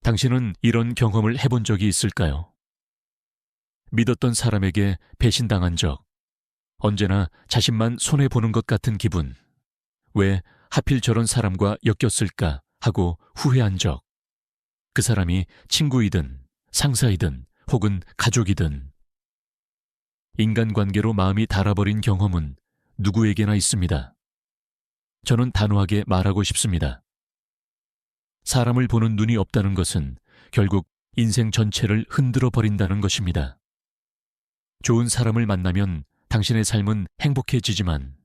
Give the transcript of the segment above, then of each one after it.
당신은 이런 경험을 해본 적이 있을까요? 믿었던 사람에게 배신당한 적, 언제나 자신만 손해보는 것 같은 기분, 왜 하필 저런 사람과 엮였을까 하고 후회한 적, 그 사람이 친구이든 상사이든 혹은 가족이든 인간관계로 마음이 닳아버린 경험은 누구에게나 있습니다. 저는 단호하게 말하고 싶습니다. 사람을 보는 눈이 없다는 것은 결국 인생 전체를 흔들어 버린다는 것입니다. 좋은 사람을 만나면 당신의 삶은 행복해지지만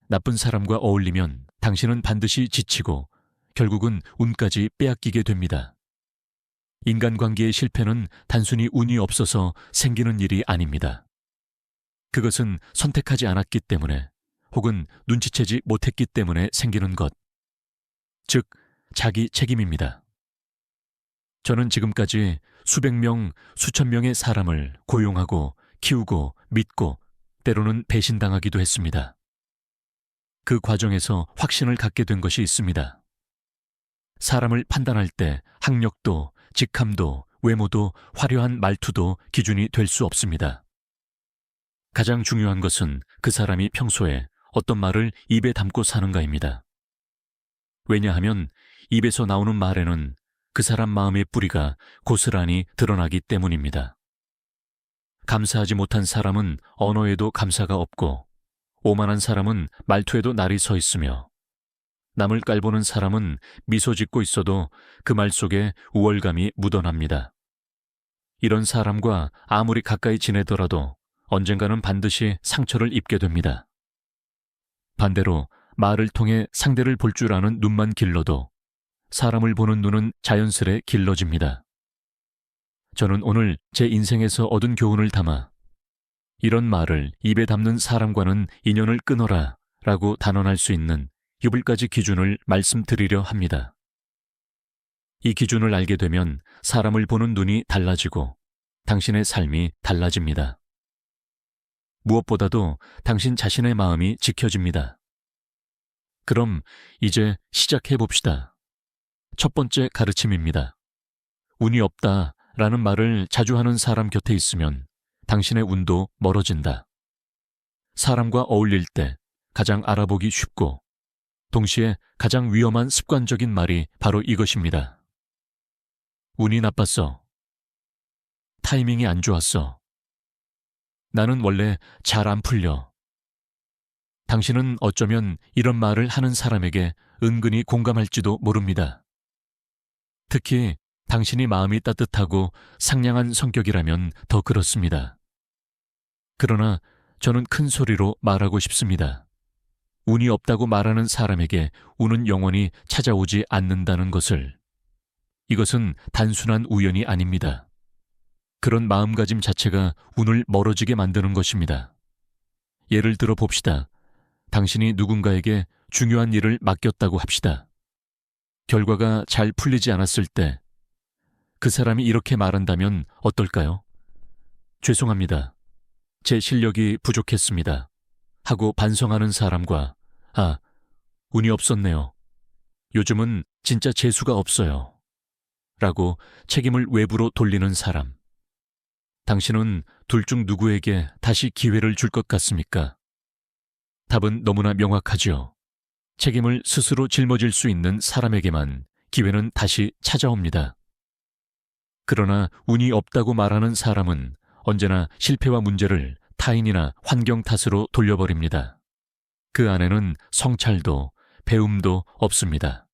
나쁜 사람과 어울리면 당신은 반드시 지치고 결국은 운까지 빼앗기게 됩니다. 인간관계의 실패는 단순히 운이 없어서 생기는 일이 아닙니다. 그것은 선택하지 않았기 때문에 혹은 눈치채지 못했기 때문에 생기는 것, 즉 자기 책임입니다. 저는 지금까지 수백 명, 수천 명의 사람을 고용하고 키우고 믿고 때로는 배신당하기도 했습니다. 그 과정에서 확신을 갖게 된 것이 있습니다. 사람을 판단할 때 학력도, 직함도, 외모도, 화려한 말투도 기준이 될 수 없습니다. 가장 중요한 것은 그 사람이 평소에 어떤 말을 입에 담고 사는가입니다. 왜냐하면 입에서 나오는 말에는 그 사람 마음의 뿌리가 고스란히 드러나기 때문입니다. 감사하지 못한 사람은 언어에도 감사가 없고, 오만한 사람은 말투에도 날이 서 있으며, 남을 깔보는 사람은 미소 짓고 있어도 그 말 속에 우월감이 묻어납니다. 이런 사람과 아무리 가까이 지내더라도 언젠가는 반드시 상처를 입게 됩니다. 반대로 말을 통해 상대를 볼 줄 아는 눈만 길러도 사람을 보는 눈은 자연스레 길러집니다. 저는 오늘 제 인생에서 얻은 교훈을 담아 이런 말을 입에 담는 사람과는 인연을 끊어라 라고 단언할 수 있는 8가지 기준을 말씀드리려 합니다. 이 기준을 알게 되면 사람을 보는 눈이 달라지고 당신의 삶이 달라집니다. 무엇보다도 당신 자신의 마음이 지켜집니다. 그럼 이제 시작해 봅시다. 첫 번째 가르침입니다. 운이 없다 라는 말을 자주 하는 사람 곁에 있으면 당신의 운도 멀어진다. 사람과 어울릴 때 가장 알아보기 쉽고 동시에 가장 위험한 습관적인 말이 바로 이것입니다. 운이 나빴어. 타이밍이 안 좋았어. 나는 원래 잘 안 풀려. 당신은 어쩌면 이런 말을 하는 사람에게 은근히 공감할지도 모릅니다. 특히 당신이 마음이 따뜻하고 상냥한 성격이라면 더 그렇습니다. 그러나 저는 큰 소리로 말하고 싶습니다. 운이 없다고 말하는 사람에게 운은 영원히 찾아오지 않는다는 것을. 이것은 단순한 우연이 아닙니다. 그런 마음가짐 자체가 운을 멀어지게 만드는 것입니다. 예를 들어 봅시다. 당신이 누군가에게 중요한 일을 맡겼다고 합시다. 결과가 잘 풀리지 않았을 때 그 사람이 이렇게 말한다면 어떨까요? 죄송합니다. 제 실력이 부족했습니다. 하고 반성하는 사람과 운이 없었네요. 요즘은 진짜 재수가 없어요. 라고 책임을 외부로 돌리는 사람. 당신은 둘 중 누구에게 다시 기회를 줄 것 같습니까? 답은 너무나 명확하죠. 책임을 스스로 짊어질 수 있는 사람에게만 기회는 다시 찾아옵니다. 그러나 운이 없다고 말하는 사람은 언제나 실패와 문제를 타인이나 환경 탓으로 돌려버립니다. 그 안에는 성찰도 배움도 없습니다.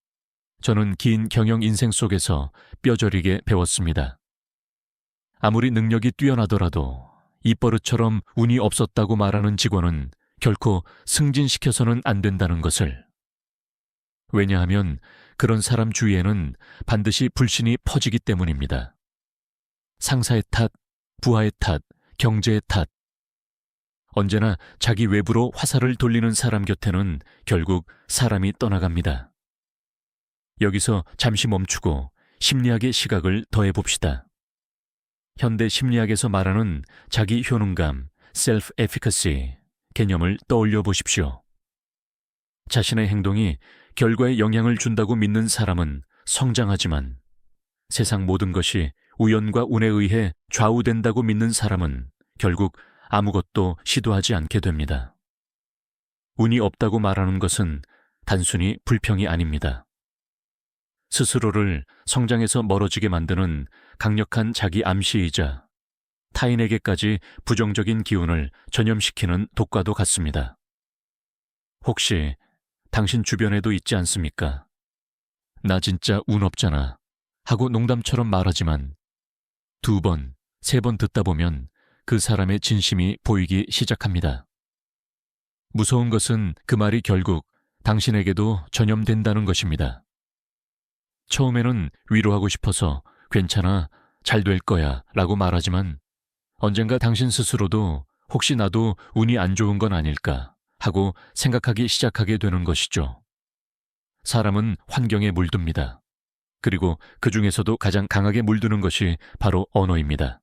저는 긴 경영 인생 속에서 뼈저리게 배웠습니다. 아무리 능력이 뛰어나더라도 입버릇처럼 운이 없었다고 말하는 직원은 결코 승진시켜서는 안 된다는 것을. 왜냐하면 그런 사람 주위에는 반드시 불신이 퍼지기 때문입니다. 상사의 탓, 부하의 탓, 경제의 탓. 언제나 자기 외부로 화살을 돌리는 사람 곁에는 결국 사람이 떠나갑니다. 여기서 잠시 멈추고 심리학의 시각을 더해봅시다. 현대 심리학에서 말하는 자기 효능감, self-efficacy 개념을 떠올려 보십시오. 자신의 행동이 결과에 영향을 준다고 믿는 사람은 성장하지만 세상 모든 것이 우연과 운에 의해 좌우된다고 믿는 사람은 결국 아무것도 시도하지 않게 됩니다. 운이 없다고 말하는 것은 단순히 불평이 아닙니다. 스스로를 성장에서 멀어지게 만드는 강력한 자기 암시이자 타인에게까지 부정적인 기운을 전염시키는 독과도 같습니다. 혹시 당신 주변에도 있지 않습니까? 나 진짜 운 없잖아 하고 농담처럼 말하지만 2번, 3번 듣다 보면 그 사람의 진심이 보이기 시작합니다. 무서운 것은 그 말이 결국 당신에게도 전염된다는 것입니다. 처음에는 위로하고 싶어서 괜찮아, 잘 될 거야 라고 말하지만 언젠가 당신 스스로도 혹시 나도 운이 안 좋은 건 아닐까 하고 생각하기 시작하게 되는 것이죠. 사람은 환경에 물듭니다. 그리고 그 중에서도 가장 강하게 물드는 것이 바로 언어입니다.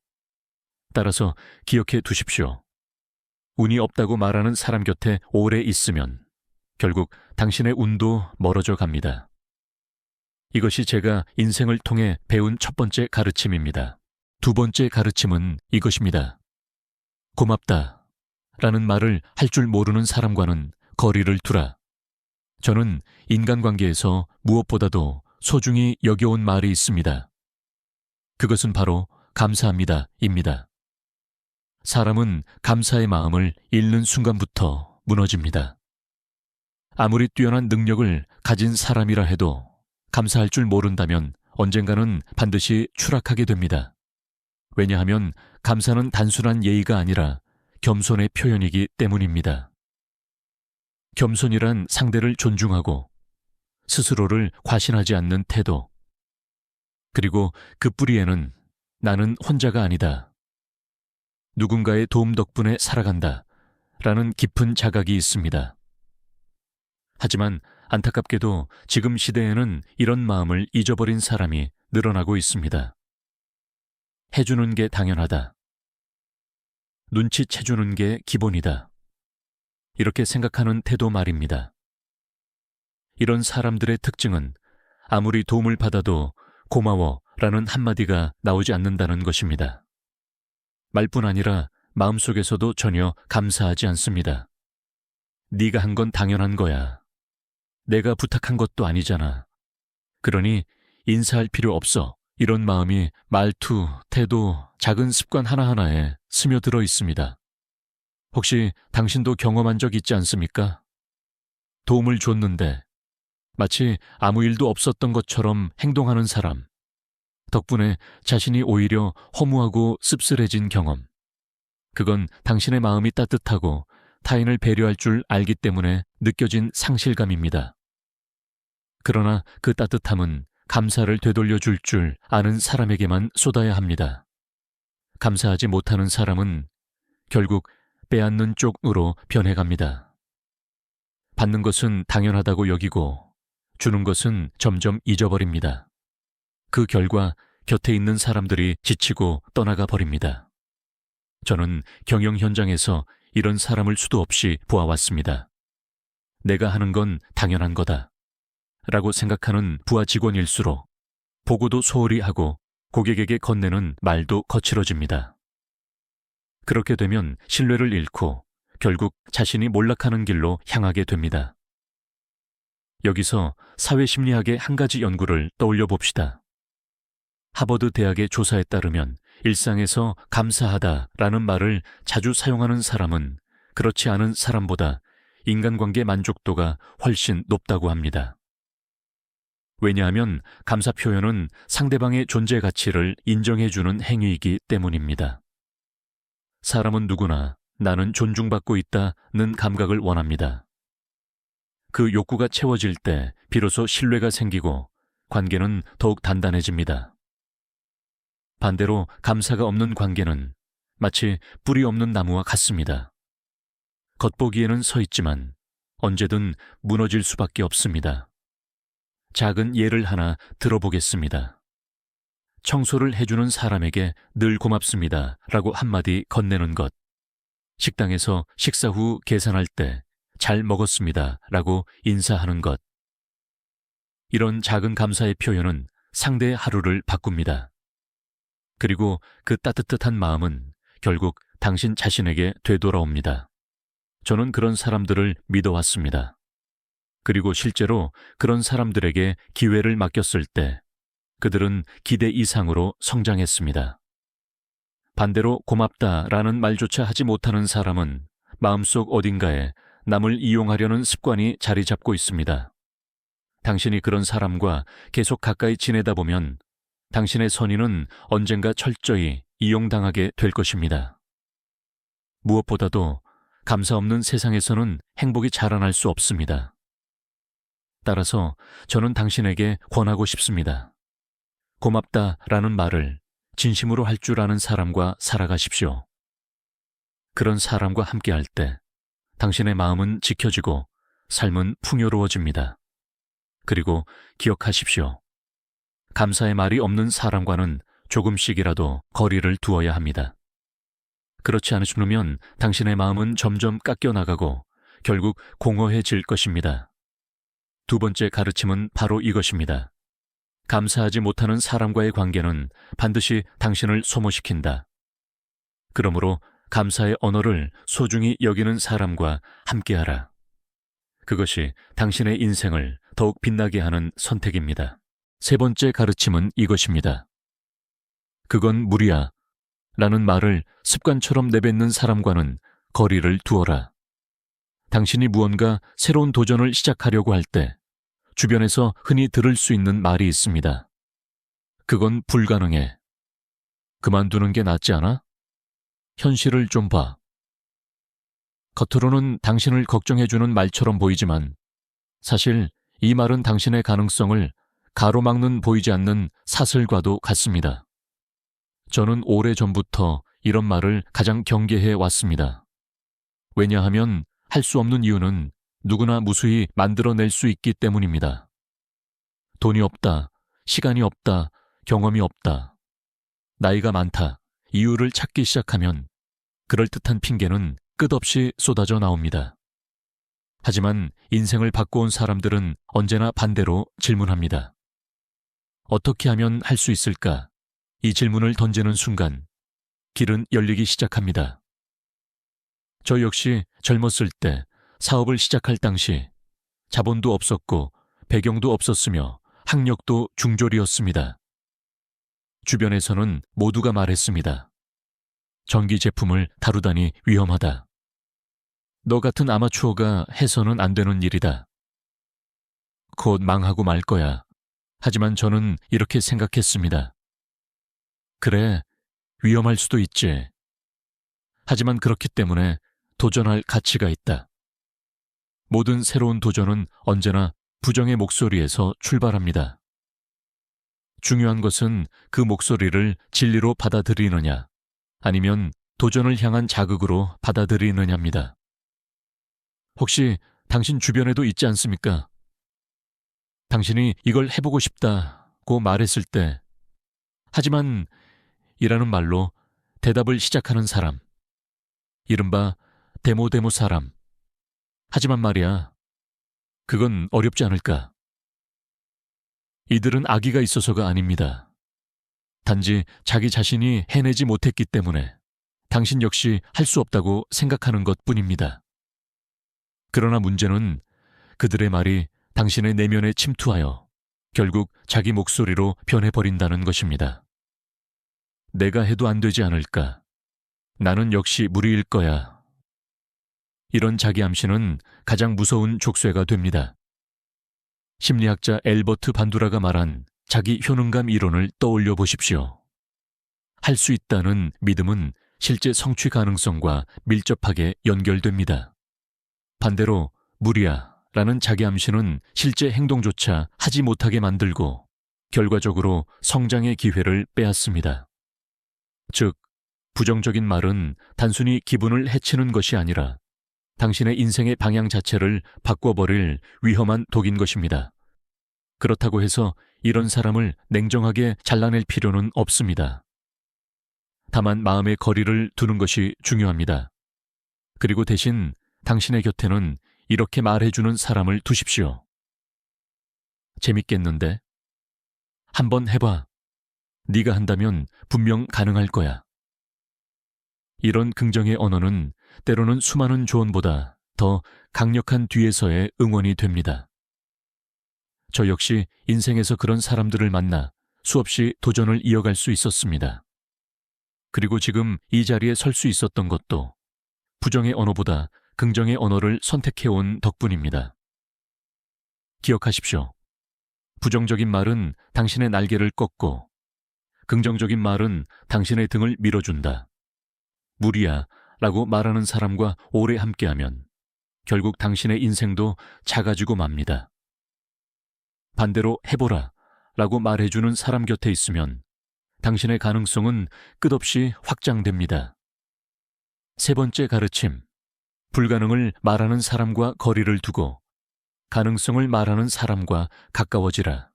따라서 기억해 두십시오. 운이 없다고 말하는 사람 곁에 오래 있으면 결국 당신의 운도 멀어져 갑니다. 이것이 제가 인생을 통해 배운 첫 번째 가르침입니다. 2번째 가르침은 이것입니다. 고맙다 라는 말을 할 줄 모르는 사람과는 거리를 두라. 저는 인간관계에서 무엇보다도 소중히 여겨온 말이 있습니다. 그것은 바로 감사합니다 입니다. 사람은 감사의 마음을 잃는 순간부터 무너집니다. 아무리 뛰어난 능력을 가진 사람이라 해도 감사할 줄 모른다면 언젠가는 반드시 추락하게 됩니다. 왜냐하면 감사는 단순한 예의가 아니라 겸손의 표현이기 때문입니다. 겸손이란 상대를 존중하고 스스로를 과신하지 않는 태도, 그리고 그 뿌리에는 나는 혼자가 아니다, 누군가의 도움 덕분에 살아간다 라는 깊은 자각이 있습니다. 하지만 안타깝게도 지금 시대에는 이런 마음을 잊어버린 사람이 늘어나고 있습니다. 해주는 게 당연하다. 눈치채주는 게 기본이다. 이렇게 생각하는 태도 말입니다. 이런 사람들의 특징은 아무리 도움을 받아도 고마워 라는 한마디가 나오지 않는다는 것입니다. 말뿐 아니라 마음속에서도 전혀 감사하지 않습니다. 네가 한 건 당연한 거야. 내가 부탁한 것도 아니잖아. 그러니 인사할 필요 없어. 이런 마음이 말투, 태도, 작은 습관 하나하나에 스며들어 있습니다. 혹시 당신도 경험한 적 있지 않습니까? 도움을 줬는데 마치 아무 일도 없었던 것처럼 행동하는 사람. 덕분에 자신이 오히려 허무하고 씁쓸해진 경험. 그건 당신의 마음이 따뜻하고 타인을 배려할 줄 알기 때문에 느껴진 상실감입니다. 그러나 그 따뜻함은 감사를 되돌려 줄 아는 사람에게만 쏟아야 합니다. 감사하지 못하는 사람은 결국 빼앗는 쪽으로 변해갑니다. 받는 것은 당연하다고 여기고 주는 것은 점점 잊어버립니다. 그 결과 곁에 있는 사람들이 지치고 떠나가 버립니다. 저는 경영 현장에서 이런 사람을 수도 없이 보아왔습니다. 내가 하는 건 당연한 거다 라고 생각하는 부하 직원일수록 보고도 소홀히 하고 고객에게 건네는 말도 거칠어집니다. 그렇게 되면 신뢰를 잃고 결국 자신이 몰락하는 길로 향하게 됩니다. 여기서 사회심리학의 한 가지 연구를 떠올려 봅시다. 하버드 대학의 조사에 따르면 일상에서 감사하다라는 말을 자주 사용하는 사람은 그렇지 않은 사람보다 인간관계 만족도가 훨씬 높다고 합니다. 왜냐하면 감사 표현은 상대방의 존재 가치를 인정해주는 행위이기 때문입니다. 사람은 누구나 나는 존중받고 있다는 감각을 원합니다. 그 욕구가 채워질 때 비로소 신뢰가 생기고 관계는 더욱 단단해집니다. 반대로 감사가 없는 관계는 마치 뿌리 없는 나무와 같습니다. 겉보기에는 서 있지만 언제든 무너질 수밖에 없습니다. 작은 예를 하나 들어보겠습니다. 청소를 해주는 사람에게 늘 고맙습니다 라고 한마디 건네는 것. 식당에서 식사 후 계산할 때 잘 먹었습니다 라고 인사하는 것. 이런 작은 감사의 표현은 상대의 하루를 바꿉니다. 그리고 그 따뜻한 마음은 결국 당신 자신에게 되돌아옵니다. 저는 그런 사람들을 믿어왔습니다. 그리고 실제로 그런 사람들에게 기회를 맡겼을 때 그들은 기대 이상으로 성장했습니다. 반대로 고맙다라는 말조차 하지 못하는 사람은 마음속 어딘가에 남을 이용하려는 습관이 자리 잡고 있습니다. 당신이 그런 사람과 계속 가까이 지내다 보면 당신의 선의는 언젠가 철저히 이용당하게 될 것입니다. 무엇보다도 감사 없는 세상에서는 행복이 자라날 수 없습니다. 따라서 저는 당신에게 권하고 싶습니다. 고맙다라는 말을 진심으로 할 줄 아는 사람과 살아가십시오. 그런 사람과 함께할 때 당신의 마음은 지켜지고 삶은 풍요로워집니다. 그리고 기억하십시오. 감사의 말이 없는 사람과는 조금씩이라도 거리를 두어야 합니다. 그렇지 않으시면 당신의 마음은 점점 깎여나가고 결국 공허해질 것입니다. 두 번째 가르침은 바로 이것입니다. 감사하지 못하는 사람과의 관계는 반드시 당신을 소모시킨다. 그러므로 감사의 언어를 소중히 여기는 사람과 함께하라. 그것이 당신의 인생을 더욱 빛나게 하는 선택입니다. 세 번째 가르침은 이것입니다. 그건 무리야 라는 말을 습관처럼 내뱉는 사람과는 거리를 두어라. 당신이 무언가 새로운 도전을 시작하려고 할 때 주변에서 흔히 들을 수 있는 말이 있습니다. 그건 불가능해. 그만두는 게 낫지 않아? 현실을 좀 봐. 겉으로는 당신을 걱정해주는 말처럼 보이지만 사실 이 말은 당신의 가능성을 가로막는 보이지 않는 사슬과도 같습니다. 저는 오래전부터 이런 말을 가장 경계해 왔습니다. 왜냐하면 할 수 없는 이유는 누구나 무수히 만들어낼 수 있기 때문입니다. 돈이 없다, 시간이 없다, 경험이 없다, 나이가 많다, 이유를 찾기 시작하면 그럴듯한 핑계는 끝없이 쏟아져 나옵니다. 하지만 인생을 바꿔온 사람들은 언제나 반대로 질문합니다. 어떻게 하면 할 수 있을까? 이 질문을 던지는 순간 길은 열리기 시작합니다. 저 역시 젊었을 때 사업을 시작할 당시 자본도 없었고 배경도 없었으며 학력도 중졸이었습니다. 주변에서는 모두가 말했습니다. 전기 제품을 다루다니 위험하다. 너 같은 아마추어가 해서는 안 되는 일이다. 곧 망하고 말 거야. 하지만 저는 이렇게 생각했습니다. 그래, 위험할 수도 있지. 하지만 그렇기 때문에 도전할 가치가 있다. 모든 새로운 도전은 언제나 부정의 목소리에서 출발합니다. 중요한 것은 그 목소리를 진리로 받아들이느냐, 아니면 도전을 향한 자극으로 받아들이느냐입니다. 혹시 당신 주변에도 있지 않습니까? 당신이 이걸 해보고 싶다고 말했을 때, 하지만 이라는 말로 대답을 시작하는 사람, 이른바 데모 사람. 하지만 말이야, 그건 어렵지 않을까? 이들은 악의가 있어서가 아닙니다. 단지 자기 자신이 해내지 못했기 때문에 당신 역시 할 수 없다고 생각하는 것뿐입니다. 그러나 문제는 그들의 말이 당신의 내면에 침투하여 결국 자기 목소리로 변해버린다는 것입니다. 내가 해도 안 되지 않을까? 나는 역시 무리일 거야. 이런 자기암시는 가장 무서운 족쇄가 됩니다. 심리학자 엘버트 반두라가 말한 자기 효능감 이론을 떠올려 보십시오. 할 수 있다는 믿음은 실제 성취 가능성과 밀접하게 연결됩니다. 반대로 무리야 라는 자기암시는 실제 행동조차 하지 못하게 만들고 결과적으로 성장의 기회를 빼앗습니다. 즉, 부정적인 말은 단순히 기분을 해치는 것이 아니라 당신의 인생의 방향 자체를 바꿔버릴 위험한 독인 것입니다. 그렇다고 해서 이런 사람을 냉정하게 잘라낼 필요는 없습니다. 다만 마음의 거리를 두는 것이 중요합니다. 그리고 대신 당신의 곁에는 이렇게 말해주는 사람을 두십시오. 재밌겠는데? 한번 해봐. 네가 한다면 분명 가능할 거야. 이런 긍정의 언어는 때로는 수많은 조언보다 더 강력한 뒤에서의 응원이 됩니다. 저 역시 인생에서 그런 사람들을 만나 수없이 도전을 이어갈 수 있었습니다. 그리고 지금 이 자리에 설 수 있었던 것도 부정의 언어보다 긍정의 언어를 선택해온 덕분입니다. 기억하십시오. 부정적인 말은 당신의 날개를 꺾고 긍정적인 말은 당신의 등을 밀어준다. 무리야 라고 말하는 사람과 오래 함께하면 결국 당신의 인생도 작아지고 맙니다. 반대로 해보라 라고 말해주는 사람 곁에 있으면 당신의 가능성은 끝없이 확장됩니다. 세 번째 가르침, 불가능을 말하는 사람과 거리를 두고 가능성을 말하는 사람과 가까워지라.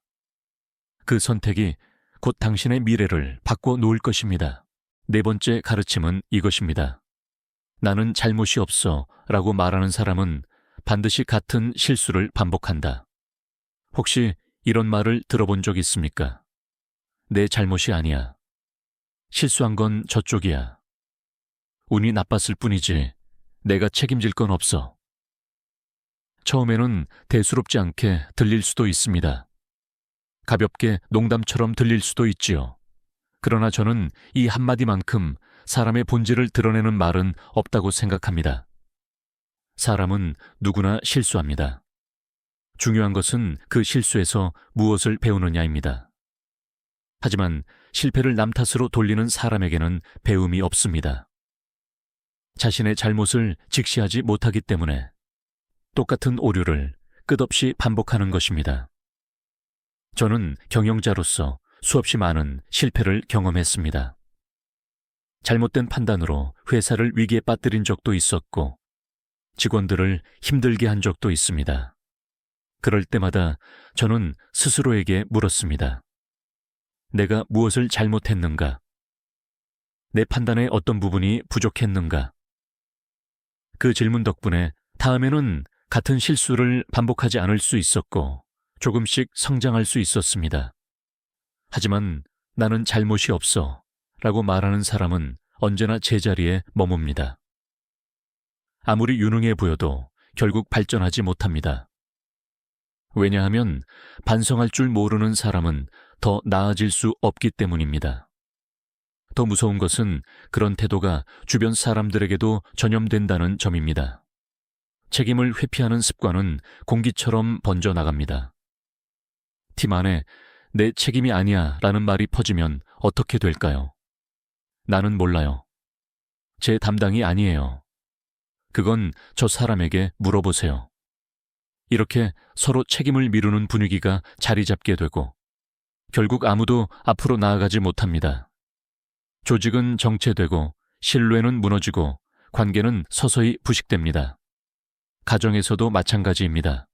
그 선택이 곧 당신의 미래를 바꿔 놓을 것입니다. 네 번째 가르침은 이것입니다. 나는 잘못이 없어 라고 말하는 사람은 반드시 같은 실수를 반복한다. 혹시 이런 말을 들어본 적 있습니까? 내 잘못이 아니야. 실수한 건 저쪽이야. 운이 나빴을 뿐이지 내가 책임질 건 없어. 처음에는 대수롭지 않게 들릴 수도 있습니다. 가볍게 농담처럼 들릴 수도 있지요. 그러나 저는 이 한마디만큼 사람의 본질을 드러내는 말은 없다고 생각합니다. 사람은 누구나 실수합니다. 중요한 것은 그 실수에서 무엇을 배우느냐입니다. 하지만 실패를 남 탓으로 돌리는 사람에게는 배움이 없습니다. 자신의 잘못을 직시하지 못하기 때문에 똑같은 오류를 끝없이 반복하는 것입니다. 저는 경영자로서 수없이 많은 실패를 경험했습니다. 잘못된 판단으로 회사를 위기에 빠뜨린 적도 있었고 직원들을 힘들게 한 적도 있습니다. 그럴 때마다 저는 스스로에게 물었습니다. 내가 무엇을 잘못했는가? 내 판단의 어떤 부분이 부족했는가? 그 질문 덕분에 다음에는 같은 실수를 반복하지 않을 수 있었고 조금씩 성장할 수 있었습니다. 하지만 나는 잘못이 없어 라고 말하는 사람은 언제나 제자리에 머뭅니다. 아무리 유능해 보여도 결국 발전하지 못합니다. 왜냐하면 반성할 줄 모르는 사람은 더 나아질 수 없기 때문입니다. 더 무서운 것은 그런 태도가 주변 사람들에게도 전염된다는 점입니다. 책임을 회피하는 습관은 공기처럼 번져나갑니다. 팀 안에 내 책임이 아니야 라는 말이 퍼지면 어떻게 될까요? 나는 몰라요. 제 담당이 아니에요. 그건 저 사람에게 물어보세요. 이렇게 서로 책임을 미루는 분위기가 자리 잡게 되고 결국 아무도 앞으로 나아가지 못합니다. 조직은 정체되고 신뢰는 무너지고 관계는 서서히 부식됩니다. 가정에서도 마찬가지입니다.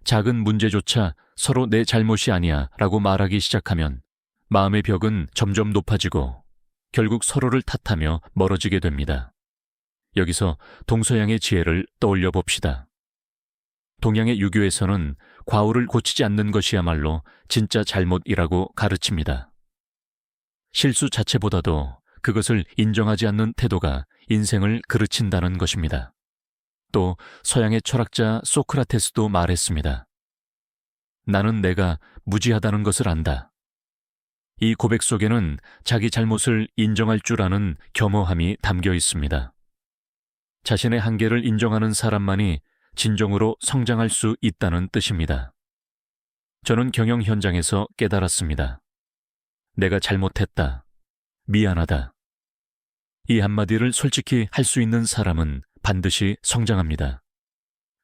작은 문제조차 서로 내 잘못이 아니야 라고 말하기 시작하면 마음의 벽은 점점 높아지고 결국 서로를 탓하며 멀어지게 됩니다. 여기서 동서양의 지혜를 떠올려 봅시다. 동양의 유교에서는 과오를 고치지 않는 것이야말로 진짜 잘못이라고 가르칩니다. 실수 자체보다도 그것을 인정하지 않는 태도가 인생을 그르친다는 것입니다. 또 서양의 철학자 소크라테스도 말했습니다. 나는 내가 무지하다는 것을 안다. 이 고백 속에는 자기 잘못을 인정할 줄 아는 겸허함이 담겨 있습니다. 자신의 한계를 인정하는 사람만이 진정으로 성장할 수 있다는 뜻입니다. 저는 경영 현장에서 깨달았습니다. 내가 잘못했다. 미안하다. 이 한마디를 솔직히 할 수 있는 사람은 반드시 성장합니다.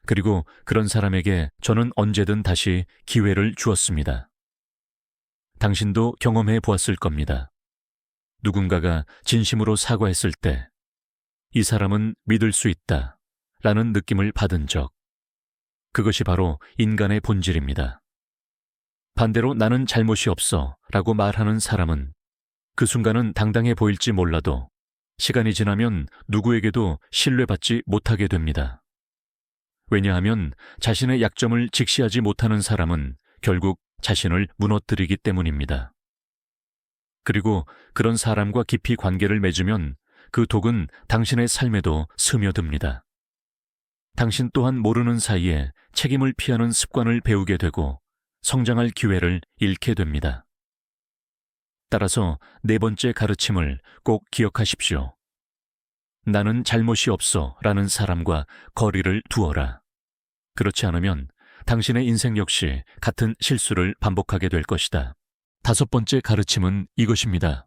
그리고 그런 사람에게 저는 언제든 다시 기회를 주었습니다. 당신도 경험해 보았을 겁니다. 누군가가 진심으로 사과했을 때 이 사람은 믿을 수 있다 라는 느낌을 받은 적. 그것이 바로 인간의 본질입니다. 반대로 나는 잘못이 없어 라고 말하는 사람은 그 순간은 당당해 보일지 몰라도 시간이 지나면 누구에게도 신뢰받지 못하게 됩니다. 왜냐하면 자신의 약점을 직시하지 못하는 사람은 결국 자신을 무너뜨리기 때문입니다. 그리고 그런 사람과 깊이 관계를 맺으면 그 독은 당신의 삶에도 스며듭니다. 당신 또한 모르는 사이에 책임을 피하는 습관을 배우게 되고 성장할 기회를 잃게 됩니다. 따라서 네 번째 가르침을 꼭 기억하십시오. 나는 잘못이 없어 라는 사람과 거리를 두어라. 그렇지 않으면 당신의 인생 역시 같은 실수를 반복하게 될 것이다. 다섯 번째 가르침은 이것입니다.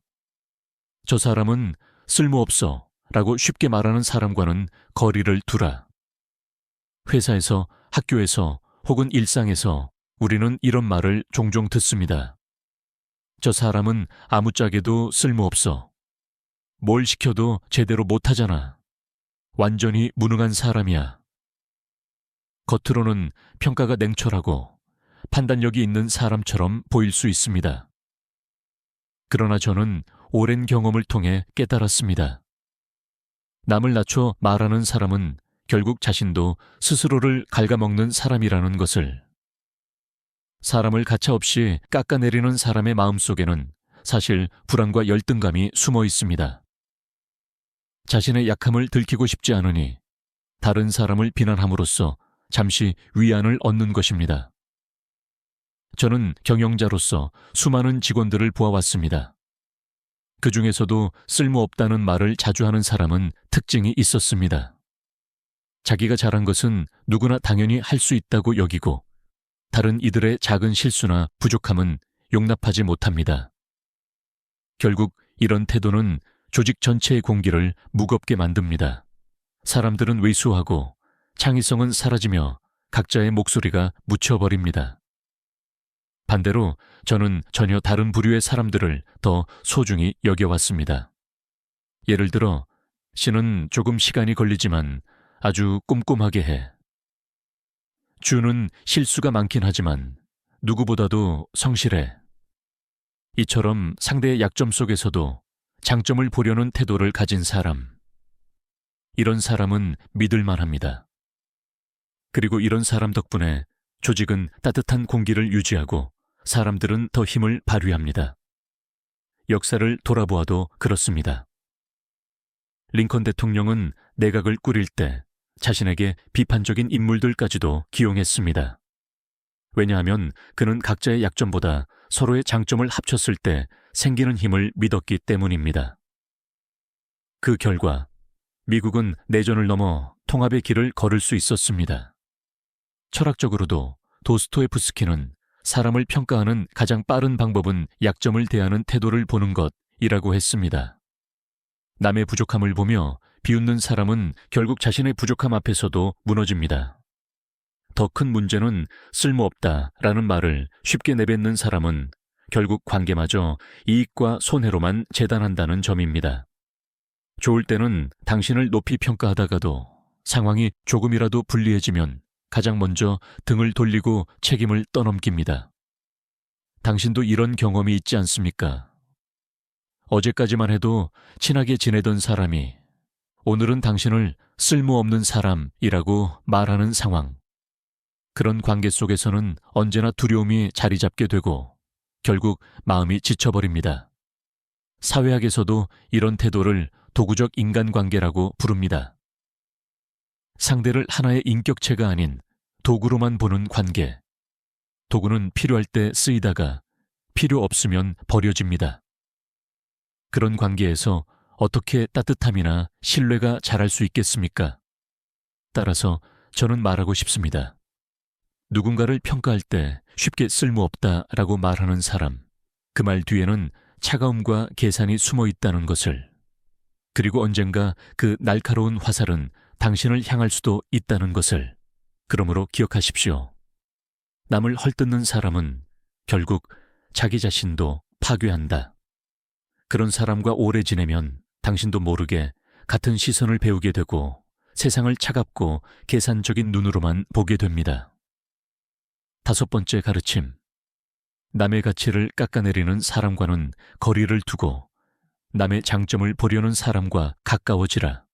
저 사람은 쓸모없어 라고 쉽게 말하는 사람과는 거리를 두라. 회사에서, 학교에서 혹은 일상에서 우리는 이런 말을 종종 듣습니다. 저 사람은 아무짝에도 쓸모없어. 뭘 시켜도 제대로 못하잖아. 완전히 무능한 사람이야. 겉으로는 평가가 냉철하고 판단력이 있는 사람처럼 보일 수 있습니다. 그러나 저는 오랜 경험을 통해 깨달았습니다. 남을 낮춰 말하는 사람은 결국 자신도 스스로를 갉아먹는 사람이라는 것을. 사람을 가차없이 깎아내리는 사람의 마음속에는 사실 불안과 열등감이 숨어 있습니다. 자신의 약함을 들키고 싶지 않으니 다른 사람을 비난함으로써 잠시 위안을 얻는 것입니다. 저는 경영자로서 수많은 직원들을 보아왔습니다. 그 중에서도 쓸모없다는 말을 자주 하는 사람은 특징이 있었습니다. 자기가 잘한 것은 누구나 당연히 할 수 있다고 여기고 다른 이들의 작은 실수나 부족함은 용납하지 못합니다. 결국 이런 태도는 조직 전체의 공기를 무겁게 만듭니다. 사람들은 왜소하고 창의성은 사라지며 각자의 목소리가 묻혀버립니다. 반대로 저는 전혀 다른 부류의 사람들을 더 소중히 여겨왔습니다. 예를 들어, 씨는 조금 시간이 걸리지만 아주 꼼꼼하게 해. 주는 실수가 많긴 하지만 누구보다도 성실해. 이처럼 상대의 약점 속에서도 장점을 보려는 태도를 가진 사람. 이런 사람은 믿을만 합니다. 그리고 이런 사람 덕분에 조직은 따뜻한 공기를 유지하고 사람들은 더 힘을 발휘합니다. 역사를 돌아보아도 그렇습니다. 링컨 대통령은 내각을 꾸릴 때 자신에게 비판적인 인물들까지도 기용했습니다. 왜냐하면 그는 각자의 약점보다 서로의 장점을 합쳤을 때 생기는 힘을 믿었기 때문입니다. 그 결과 미국은 내전을 넘어 통합의 길을 걸을 수 있었습니다. 철학적으로도 도스토옙스키는 사람을 평가하는 가장 빠른 방법은 약점을 대하는 태도를 보는 것이라고 했습니다. 남의 부족함을 보며 비웃는 사람은 결국 자신의 부족함 앞에서도 무너집니다. 더 큰 문제는 쓸모없다라는 말을 쉽게 내뱉는 사람은 결국 관계마저 이익과 손해로만 재단한다는 점입니다. 좋을 때는 당신을 높이 평가하다가도 상황이 조금이라도 불리해지면 가장 먼저 등을 돌리고 책임을 떠넘깁니다. 당신도 이런 경험이 있지 않습니까? 어제까지만 해도 친하게 지내던 사람이 오늘은 당신을 쓸모없는 사람이라고 말하는 상황. 그런 관계 속에서는 언제나 두려움이 자리 잡게 되고 결국 마음이 지쳐버립니다. 사회학에서도 이런 태도를 도구적 인간관계라고 부릅니다. 상대를 하나의 인격체가 아닌 도구로만 보는 관계. 도구는 필요할 때 쓰이다가 필요 없으면 버려집니다. 그런 관계에서 어떻게 따뜻함이나 신뢰가 자랄 수 있겠습니까? 따라서 저는 말하고 싶습니다. 누군가를 평가할 때 쉽게 쓸모없다라고 말하는 사람, 그 말 뒤에는 차가움과 계산이 숨어 있다는 것을, 그리고 언젠가 그 날카로운 화살은 당신을 향할 수도 있다는 것을, 그러므로 기억하십시오. 남을 헐뜯는 사람은 결국 자기 자신도 파괴한다. 그런 사람과 오래 지내면 당신도 모르게 같은 시선을 배우게 되고 세상을 차갑고 계산적인 눈으로만 보게 됩니다. 다섯 번째 가르침. 남의 가치를 깎아내리는 사람과는 거리를 두고 남의 장점을 보려는 사람과 가까워지라.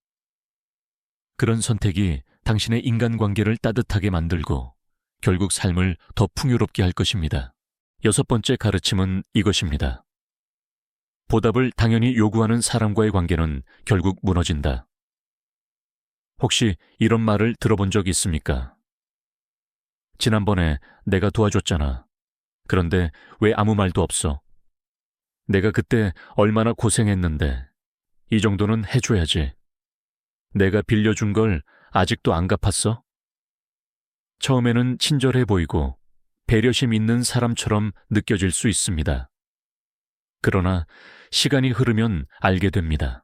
그런 선택이 당신의 인간관계를 따뜻하게 만들고 결국 삶을 더 풍요롭게 할 것입니다. 여섯 번째 가르침은 이것입니다. 보답을 당연히 요구하는 사람과의 관계는 결국 무너진다. 혹시 이런 말을 들어본 적 있습니까? 지난번에 내가 도와줬잖아. 그런데 왜 아무 말도 없어? 내가 그때 얼마나 고생했는데 이 정도는 해줘야지. 내가 빌려준 걸 아직도 안 갚았어? 처음에는 친절해 보이고 배려심 있는 사람처럼 느껴질 수 있습니다. 그러나 시간이 흐르면 알게 됩니다.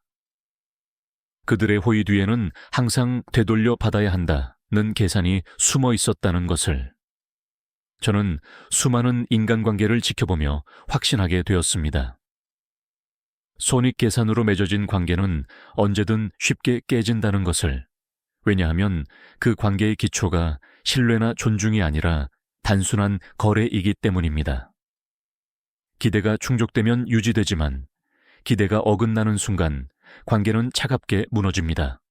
그들의 호의 뒤에는 항상 되돌려 받아야 한다는 계산이 숨어 있었다는 것을 저는 수많은 인간관계를 지켜보며 확신하게 되었습니다. 손익계산으로 맺어진 관계는 언제든 쉽게 깨진다는 것을, 왜냐하면 그 관계의 기초가 신뢰나 존중이 아니라 단순한 거래이기 때문입니다. 기대가 충족되면 유지되지만 기대가 어긋나는 순간 관계는 차갑게 무너집니다.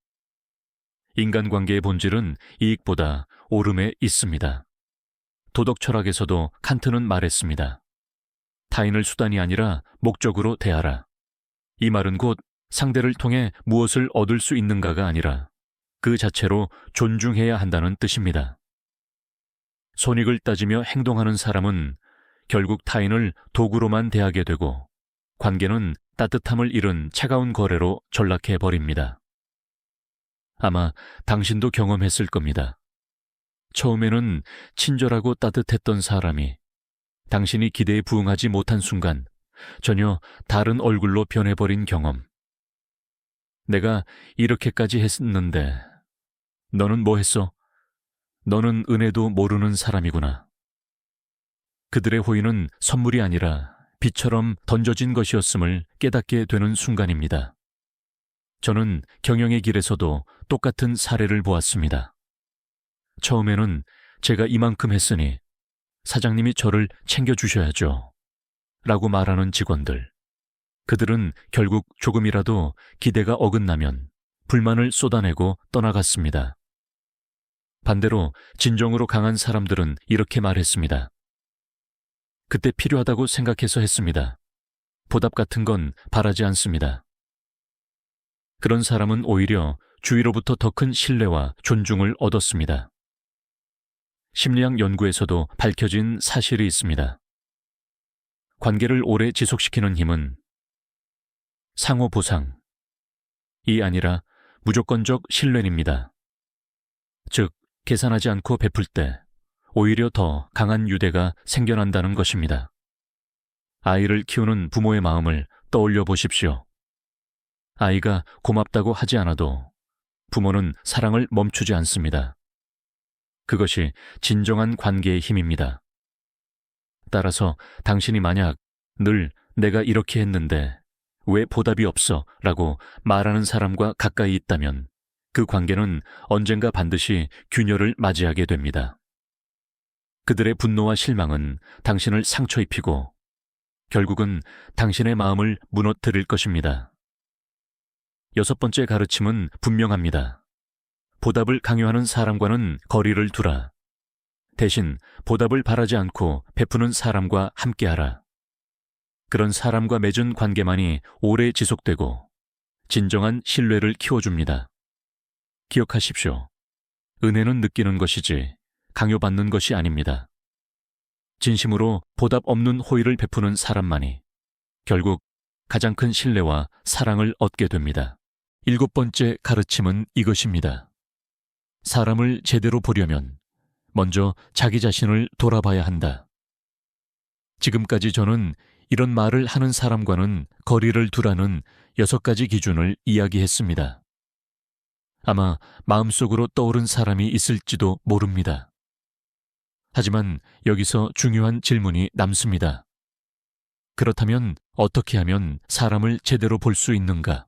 인간관계의 본질은 이익보다 오름에 있습니다. 도덕 철학에서도 칸트는 말했습니다. 타인을 수단이 아니라 목적으로 대하라. 이 말은 곧 상대를 통해 무엇을 얻을 수 있는가가 아니라 그 자체로 존중해야 한다는 뜻입니다. 손익을 따지며 행동하는 사람은 결국 타인을 도구로만 대하게 되고 관계는 따뜻함을 잃은 차가운 거래로 전락해 버립니다. 아마 당신도 경험했을 겁니다. 처음에는 친절하고 따뜻했던 사람이 당신이 기대에 부응하지 못한 순간 전혀 다른 얼굴로 변해버린 경험. 내가 이렇게까지 했는데 너는 뭐 했어? 너는 은혜도 모르는 사람이구나. 그들의 호의는 선물이 아니라 비처럼 던져진 것이었음을 깨닫게 되는 순간입니다. 저는 경영의 길에서도 똑같은 사례를 보았습니다. 처음에는 제가 이만큼 했으니 사장님이 저를 챙겨주셔야죠. 라고 말하는 직원들. 그들은 결국 조금이라도 기대가 어긋나면 불만을 쏟아내고 떠나갔습니다. 반대로 진정으로 강한 사람들은 이렇게 말했습니다. 그때 필요하다고 생각해서 했습니다. 보답 같은 건 바라지 않습니다. 그런 사람은 오히려 주위로부터 더 큰 신뢰와 존중을 얻었습니다. 심리학 연구에서도 밝혀진 사실이 있습니다. 관계를 오래 지속시키는 힘은 상호 보상이 아니라 무조건적 신뢰입니다. 즉, 계산하지 않고 베풀 때 오히려 더 강한 유대가 생겨난다는 것입니다. 아이를 키우는 부모의 마음을 떠올려 보십시오. 아이가 고맙다고 하지 않아도 부모는 사랑을 멈추지 않습니다. 그것이 진정한 관계의 힘입니다. 따라서 당신이 만약 늘 내가 이렇게 했는데 왜 보답이 없어? 라고 말하는 사람과 가까이 있다면 그 관계는 언젠가 반드시 균열을 맞이하게 됩니다. 그들의 분노와 실망은 당신을 상처 입히고 결국은 당신의 마음을 무너뜨릴 것입니다. 여섯 번째 가르침은 분명합니다. 보답을 강요하는 사람과는 거리를 두라. 대신 보답을 바라지 않고 베푸는 사람과 함께하라. 그런 사람과 맺은 관계만이 오래 지속되고 진정한 신뢰를 키워줍니다. 기억하십시오. 은혜는 느끼는 것이지 강요받는 것이 아닙니다. 진심으로 보답 없는 호의를 베푸는 사람만이 결국 가장 큰 신뢰와 사랑을 얻게 됩니다. 일곱 번째 가르침은 이것입니다. 사람을 제대로 보려면 먼저 자기 자신을 돌아봐야 한다. 지금까지 저는 이런 말을 하는 사람과는 거리를 두라는 6가지 기준을 이야기했습니다. 아마 마음속으로 떠오른 사람이 있을지도 모릅니다. 하지만 여기서 중요한 질문이 남습니다. 그렇다면 어떻게 하면 사람을 제대로 볼 수 있는가?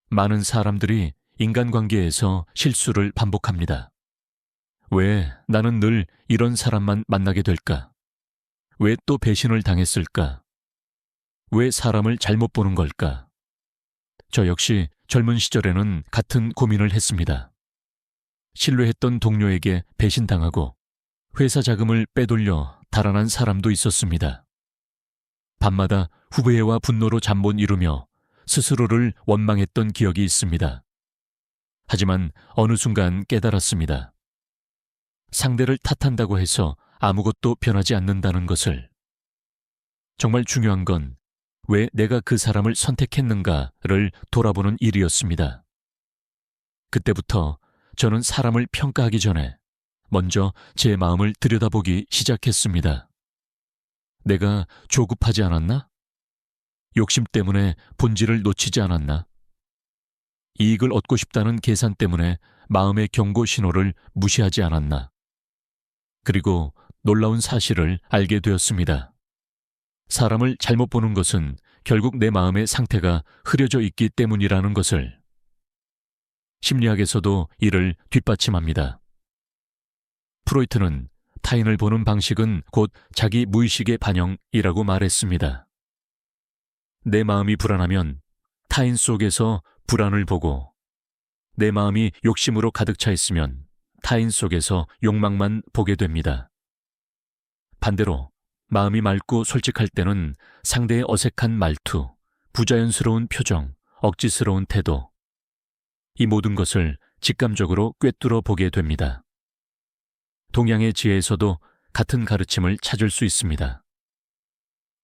많은 사람들이 인간관계에서 실수를 반복합니다. 왜 나는 늘 이런 사람만 만나게 될까? 왜 또 배신을 당했을까? 왜 사람을 잘못 보는 걸까? 저 역시 젊은 시절에는 같은 고민을 했습니다. 신뢰했던 동료에게 배신당하고 회사 자금을 빼돌려 달아난 사람도 있었습니다. 밤마다 후회와 분노로 잠 못 이루며 스스로를 원망했던 기억이 있습니다. 하지만 어느 순간 깨달았습니다. 상대를 탓한다고 해서 아무것도 변하지 않는다는 것을. 정말 중요한 건 왜 내가 그 사람을 선택했는가를 돌아보는 일이었습니다. 그때부터 저는 사람을 평가하기 전에 먼저 제 마음을 들여다보기 시작했습니다. 내가 조급하지 않았나? 욕심 때문에 본질을 놓치지 않았나? 이익을 얻고 싶다는 계산 때문에 마음의 경고 신호를 무시하지 않았나? 그리고 놀라운 사실을 알게 되었습니다. 사람을 잘못 보는 것은 결국 내 마음의 상태가 흐려져 있기 때문이라는 것을. 심리학에서도 이를 뒷받침합니다. 프로이트는 타인을 보는 방식은 곧 자기 무의식의 반영이라고 말했습니다. 내 마음이 불안하면 타인 속에서 불안을 보고, 내 마음이 욕심으로 가득 차 있으면 타인 속에서 욕망만 보게 됩니다. 반대로 마음이 맑고 솔직할 때는 상대의 어색한 말투, 부자연스러운 표정, 억지스러운 태도, 이 모든 것을 직감적으로 꿰뚫어 보게 됩니다. 동양의 지혜에서도 같은 가르침을 찾을 수 있습니다.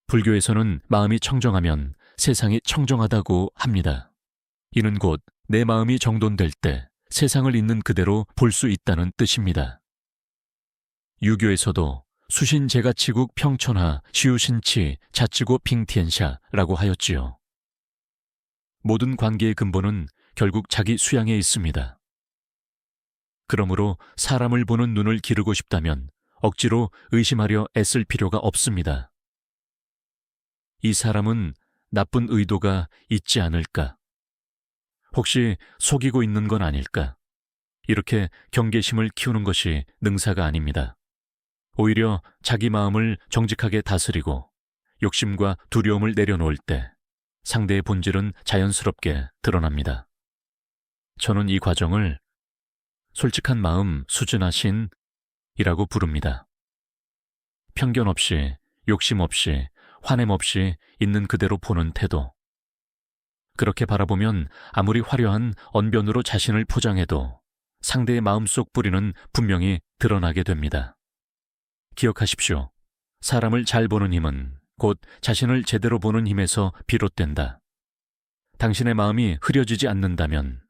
불교에서는 마음이 청정하면 세상이 청정하다고 합니다. 이는 곧 내 마음이 정돈될 때 세상을 있는 그대로 볼 수 있다는 뜻입니다. 유교에서도 수신제가치국 평천하 시우신치 자치고 핑티엔샤라고 하였지요. 모든 관계의 근본은 결국 자기 수양에 있습니다. 그러므로 사람을 보는 눈을 기르고 싶다면 억지로 의심하려 애쓸 필요가 없습니다. 이 사람은 나쁜 의도가 있지 않을까? 혹시 속이고 있는 건 아닐까? 이렇게 경계심을 키우는 것이 능사가 아닙니다. 오히려 자기 마음을 정직하게 다스리고 욕심과 두려움을 내려놓을 때 상대의 본질은 자연스럽게 드러납니다. 저는 이 과정을 솔직한 마음 수준하신 이라고 부릅니다. 편견 없이, 욕심 없이, 화냄 없이 있는 그대로 보는 태도. 그렇게 바라보면 아무리 화려한 언변으로 자신을 포장해도 상대의 마음속 뿌리는 분명히 드러나게 됩니다. 기억하십시오. 사람을 잘 보는 힘은 곧 자신을 제대로 보는 힘에서 비롯된다. 당신의 마음이 흐려지지 않는다면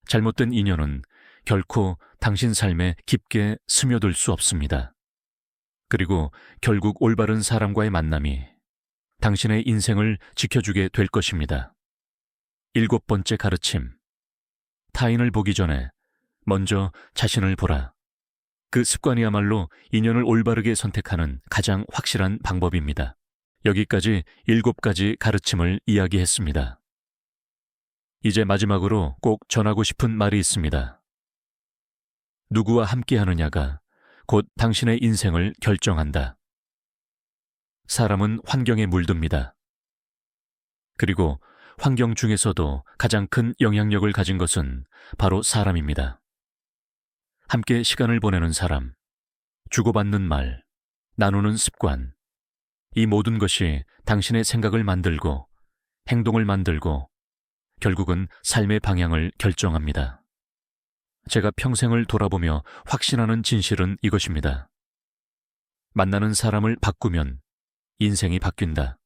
잘못된 인연은 결코 당신 삶에 깊게 스며들 수 없습니다. 그리고 결국 올바른 사람과의 만남이 당신의 인생을 지켜주게 될 것입니다. 7번째 가르침. 타인을 보기 전에 먼저 자신을 보라. 그 습관이야말로 인연을 올바르게 선택하는 가장 확실한 방법입니다. 여기까지 7가지 가르침을 이야기했습니다. 이제 마지막으로 꼭 전하고 싶은 말이 있습니다. 누구와 함께하느냐가 곧 당신의 인생을 결정한다. 사람은 환경에 물듭니다. 그리고 환경 중에서도 가장 큰 영향력을 가진 것은 바로 사람입니다. 함께 시간을 보내는 사람, 주고받는 말, 나누는 습관, 이 모든 것이 당신의 생각을 만들고 행동을 만들고 결국은 삶의 방향을 결정합니다. 제가 평생을 돌아보며 확신하는 진실은 이것입니다. 만나는 사람을 바꾸면 인생이 바뀐다.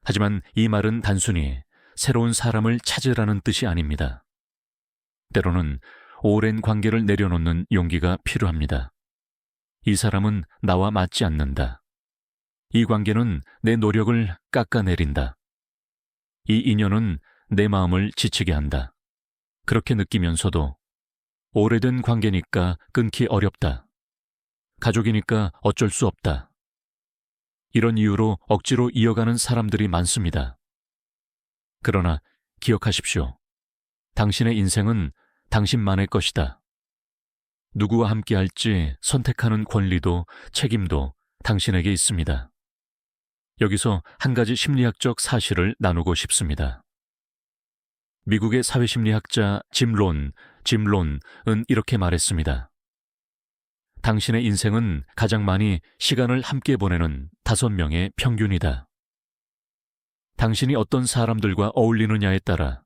하지만 이 말은 단순히 새로운 사람을 찾으라는 뜻이 아닙니다. 때로는 오랜 관계를 내려놓는 용기가 필요합니다. 이 사람은 나와 맞지 않는다. 이 관계는 내 노력을 깎아내린다. 이 인연은 내 마음을 지치게 한다. 그렇게 느끼면서도 오래된 관계니까 끊기 어렵다. 가족이니까 어쩔 수 없다. 이런 이유로 억지로 이어가는 사람들이 많습니다. 그러나 기억하십시오. 당신의 인생은 당신만의 것이다. 누구와 함께할지 선택하는 권리도 책임도 당신에게 있습니다. 여기서 한 가지 심리학적 사실을 나누고 싶습니다. 미국의 사회심리학자 짐 론은 이렇게 말했습니다. 당신의 인생은 가장 많이 시간을 함께 보내는 5명의 평균이다. 당신이 어떤 사람들과 어울리느냐에 따라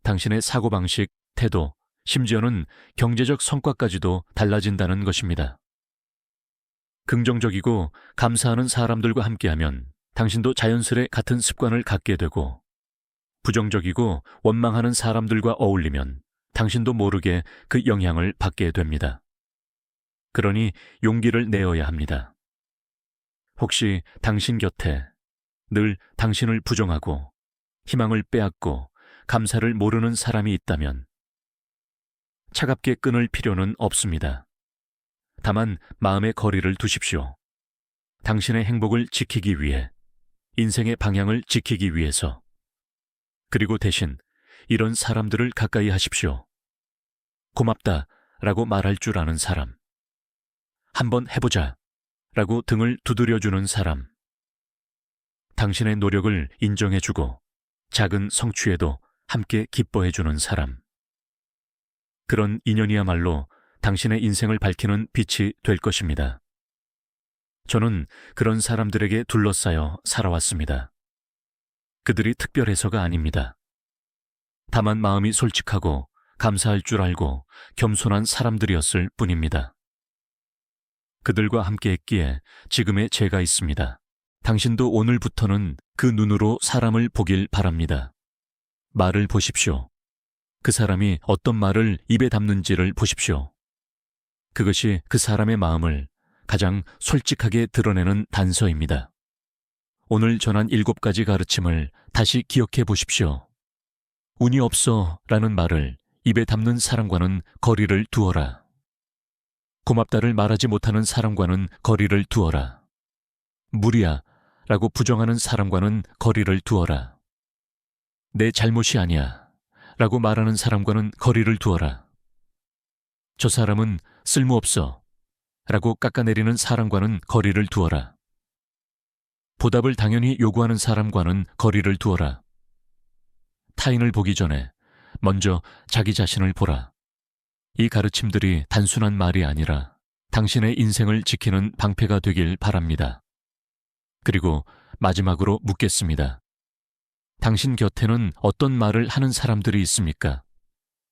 당신의 사고방식, 태도, 심지어는 경제적 성과까지도 달라진다는 것입니다. 긍정적이고 감사하는 사람들과 함께하면 당신도 자연스레 같은 습관을 갖게 되고, 부정적이고 원망하는 사람들과 어울리면 당신도 모르게 그 영향을 받게 됩니다. 그러니 용기를 내어야 합니다. 혹시 당신 곁에 늘 당신을 부정하고 희망을 빼앗고 감사를 모르는 사람이 있다면 차갑게 끊을 필요는 없습니다. 다만 마음의 거리를 두십시오. 당신의 행복을 지키기 위해, 인생의 방향을 지키기 위해서. 그리고 대신 이런 사람들을 가까이 하십시오. 고맙다 라고 말할 줄 아는 사람. 한번 해보자 라고 등을 두드려주는 사람. 당신의 노력을 인정해주고 작은 성취에도 함께 기뻐해주는 사람. 그런 인연이야말로 당신의 인생을 밝히는 빛이 될 것입니다. 저는 그런 사람들에게 둘러싸여 살아왔습니다. 그들이 특별해서가 아닙니다. 다만 마음이 솔직하고 감사할 줄 알고 겸손한 사람들이었을 뿐입니다. 그들과 함께 했기에 지금의 제가 있습니다. 당신도 오늘부터는 그 눈으로 사람을 보길 바랍니다. 말을 보십시오. 그 사람이 어떤 말을 입에 담는지를 보십시오. 그것이 그 사람의 마음을 가장 솔직하게 드러내는 단서입니다. 오늘 전한 7가지 가르침을 다시 기억해 보십시오. 운이 없어 라는 말을 입에 담는 사람과는 거리를 두어라. 고맙다를 말하지 못하는 사람과는 거리를 두어라. 무리야 라고 부정하는 사람과는 거리를 두어라. 내 잘못이 아니야 라고 말하는 사람과는 거리를 두어라. 저 사람은 쓸모없어 라고 깎아내리는 사람과는 거리를 두어라. 보답을 당연히 요구하는 사람과는 거리를 두어라. 타인을 보기 전에 먼저 자기 자신을 보라. 이 가르침들이 단순한 말이 아니라 당신의 인생을 지키는 방패가 되길 바랍니다. 그리고 마지막으로 묻겠습니다. 당신 곁에는 어떤 말을 하는 사람들이 있습니까?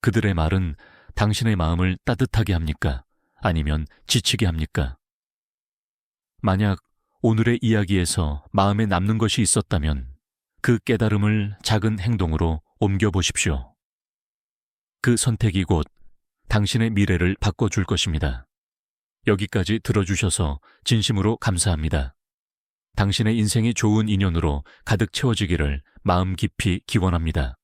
그들의 말은 당신의 마음을 따뜻하게 합니까? 아니면 지치게 합니까? 만약 오늘의 이야기에서 마음에 남는 것이 있었다면 그 깨달음을 작은 행동으로 옮겨보십시오. 그 선택이 곧 당신의 미래를 바꿔줄 것입니다. 여기까지 들어주셔서 진심으로 감사합니다. 당신의 인생이 좋은 인연으로 가득 채워지기를 마음 깊이 기원합니다.